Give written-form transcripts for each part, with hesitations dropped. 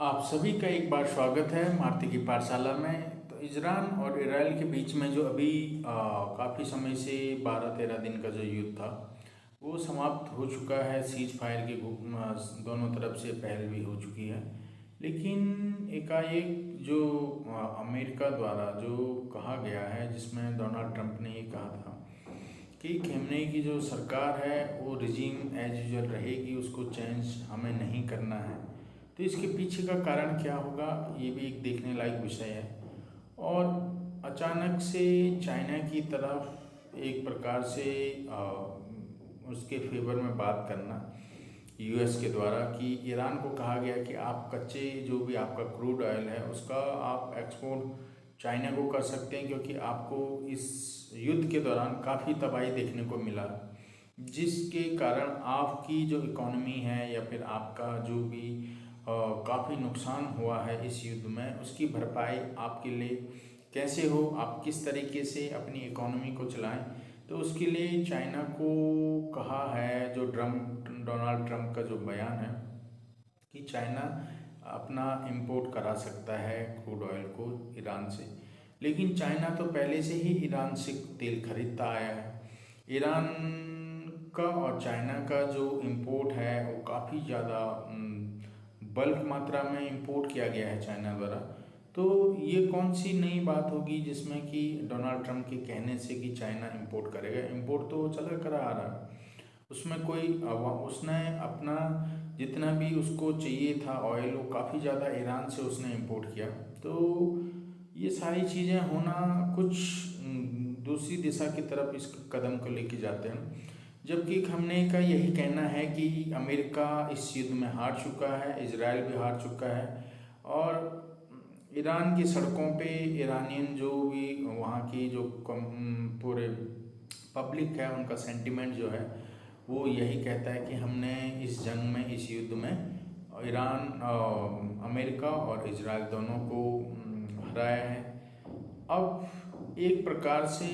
आप सभी का एक बार स्वागत है मारुति की पाठशाला में। तो ईरान और इसराइल के बीच में जो अभी काफ़ी समय से 12-13 दिन का जो युद्ध था वो समाप्त हो चुका है। सीज फायर की दोनों तरफ से पहल भी हो चुकी है, लेकिन एकाएक जो अमेरिका द्वारा जो कहा गया है, जिसमें डोनाल्ड ट्रंप ने ये कहा था कि खेमनेई की जो सरकार है वो रिजीम एज यूजल रहेगी, उसको चेंज हमें नहीं करना है। तो इसके पीछे का कारण क्या होगा, ये भी एक देखने लायक विषय है। और अचानक से चाइना की तरफ एक प्रकार से उसके फेवर में बात करना यूएस के द्वारा कि ईरान को कहा गया कि आप कच्चे जो भी आपका क्रूड ऑयल है उसका आप एक्सपोर्ट चाइना को कर सकते हैं, क्योंकि आपको इस युद्ध के दौरान काफ़ी तबाही देखने को मिला, जिसके कारण आपकी जो इकोनॉमी है या फिर आपका जो भी काफ़ी नुकसान हुआ है इस युद्ध में, उसकी भरपाई आपके लिए कैसे हो, आप किस तरीके से अपनी इकोनॉमी को चलाएं। तो उसके लिए चाइना को कहा है, जो डोनाल्ड ट्रंप का जो बयान है कि चाइना अपना इंपोर्ट करा सकता है क्रूड ऑयल को ईरान से। लेकिन चाइना तो पहले से ही ईरान से तेल खरीदता आया है। ईरान का और चाइना का जो इंपोर्ट है वो काफ़ी ज़्यादा बल्क मात्रा में इंपोर्ट किया गया है चाइना द्वारा। तो ये कौन सी नई बात होगी जिसमें कि डोनाल्ड ट्रंप के कहने से कि चाइना इंपोर्ट करेगा। इंपोर्ट तो चला करा आ रहा है, उसमें उसने अपना जितना भी उसको चाहिए था ऑयल वो काफ़ी ज़्यादा ईरान से उसने इंपोर्ट किया। तो ये सारी चीज़ें होना कुछ दूसरी दिशा की तरफ इस कदम को लेके जाते हैं, जबकि खamenei का यही कहना है कि अमेरिका इस युद्ध में हार चुका है, इजराइल भी हार चुका है। और ईरान की सड़कों पे ईरानियन जो भी वहाँ की जो पूरे पब्लिक है उनका सेंटिमेंट जो है वो यही कहता है कि हमने इस जंग में, इस युद्ध में अमेरिका और इजराइल दोनों को हराया है। अब एक प्रकार से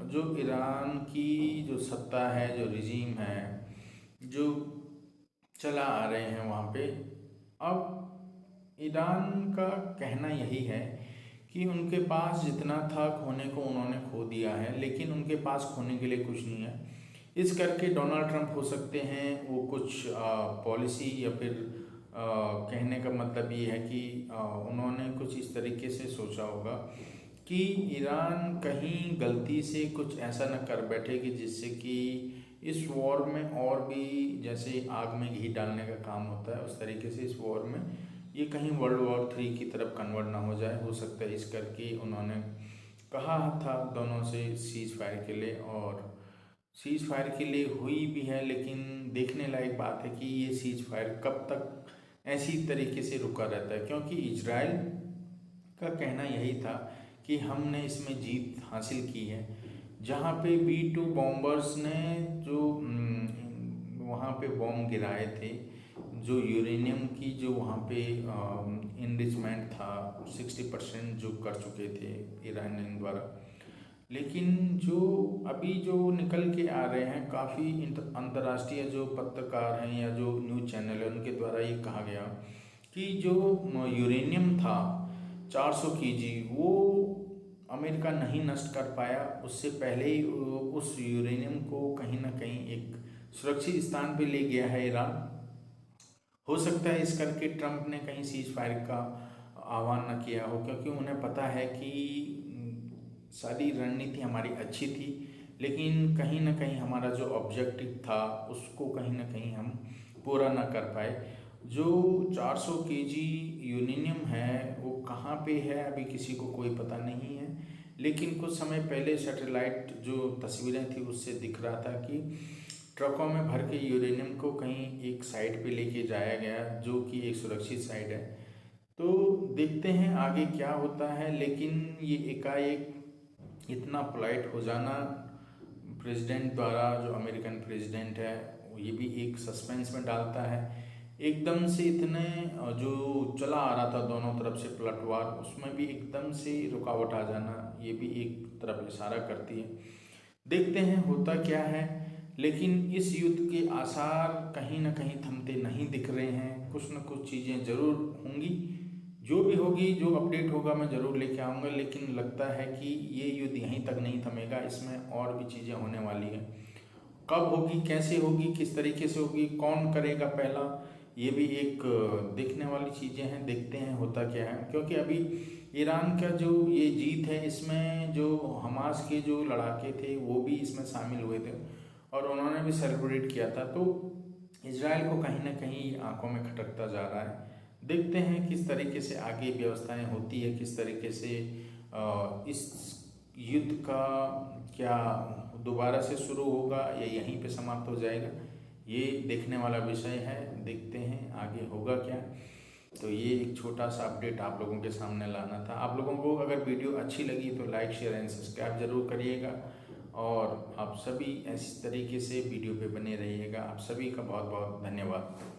जो ईरान की जो सत्ता है, जो रिजीम है, जो चला आ रहे हैं वहाँ पे, अब ईरान का कहना यही है कि उनके पास जितना था खोने को उन्होंने खो दिया है, लेकिन उनके पास खोने के लिए कुछ नहीं है। इस करके डोनाल्ड ट्रंप हो सकते हैं वो कुछ पॉलिसी या फिर कहने का मतलब ये है कि उन्होंने कुछ इस तरीके से सोचा होगा कि ईरान कहीं गलती से कुछ ऐसा न कर बैठे कि जिससे कि इस वॉर में और भी जैसे आग में घी डालने का काम होता है, उस तरीके से इस वॉर में ये कहीं वर्ल्ड वॉर 3 की तरफ कन्वर्ट ना हो जाए। हो सकता है इस करके उन्होंने कहा था दोनों से सीज फायर के लिए, और सीज फायर के लिए हुई भी है। लेकिन देखने लायक बात है कि ये सीज फायर कब तक ऐसी तरीके से रुका रहता है, क्योंकि इजराइल का कहना यही था कि हमने इसमें जीत हासिल की है। जहाँ पे B-2 बॉम्बर्स ने जो वहाँ पे बॉम्ब गिराए थे, जो यूरेनियम की जो वहाँ पे इनरिचमेंट था 60% जो कर चुके थे ईरानियन द्वारा। लेकिन जो अभी जो निकल के आ रहे हैं काफ़ी अंतर्राष्ट्रीय जो पत्रकार हैं या जो न्यूज़ चैनल है उनके द्वारा ये कहा गया कि जो यूरेनियम था 400 kg वो अमेरिका नहीं नष्ट कर पाया। उससे पहले ही उस यूरेनियम को कहीं ना कहीं एक सुरक्षित स्थान पे ले गया है ईरान। हो सकता है इस करके ट्रंप ने कहीं सीज फायर का आह्वान न किया हो, क्योंकि उन्हें पता है कि सारी रणनीति हमारी अच्छी थी, लेकिन कहीं ना कहीं हमारा जो ऑब्जेक्टिव था उसको कहीं ना कहीं हम पूरा ना कर पाए। जो 400 kg यूरेनियम है वो कहाँ पे है अभी किसी को कोई पता नहीं है, लेकिन कुछ समय पहले सैटेलाइट जो तस्वीरें थी उससे दिख रहा था कि ट्रकों में भर के यूरेनियम को कहीं एक साइड पे लेके जाया गया, जो कि एक सुरक्षित साइड है। तो देखते हैं आगे क्या होता है। लेकिन ये एकाएक इतना पोलाइट हो जाना प्रेसिडेंट द्वारा, जो अमेरिकन प्रेसिडेंट है, ये भी एक सस्पेंस में डालता है। एकदम से इतने जो चला आ रहा था दोनों तरफ से पलटवार, उसमें भी एकदम से रुकावट आ जाना, ये भी एक तरफ इशारा करती है। देखते हैं होता क्या है। लेकिन इस युद्ध के आसार कहीं ना कहीं थमते नहीं दिख रहे हैं। कुछ न कुछ चीज़ें ज़रूर होंगी, जो भी होगी, जो अपडेट होगा मैं ज़रूर लेके आऊँगा। लेकिन लगता है कि ये युद्ध यहीं तक नहीं थमेगा, इसमें और भी चीज़ें होने वाली हैं। कब होगी, कैसे होगी, किस तरीके से होगी, कौन करेगा पहला, ये भी एक देखने वाली चीज़ें हैं। देखते हैं होता क्या है, क्योंकि अभी ईरान का जो ये जीत है, इसमें जो हमास के जो लड़ाके थे वो भी इसमें शामिल हुए थे और उन्होंने भी सेलिब्रेट किया था। तो इजराइल को कहीं ना कहीं आंखों में खटकता जा रहा है। देखते हैं किस तरीके से आगे व्यवस्थाएं होती है, किस तरीके से इस युद्ध का क्या दोबारा से शुरू होगा या यहीं पे समाप्त हो जाएगा, ये देखने वाला विषय है। देखते हैं आगे होगा क्या। तो ये एक छोटा सा अपडेट आप लोगों के सामने लाना था। आप लोगों को अगर वीडियो अच्छी लगी तो लाइक शेयर एंड सब्सक्राइब जरूर करिएगा और आप सभी इस तरीके से वीडियो पे बने रहिएगा। आप सभी का बहुत बहुत धन्यवाद।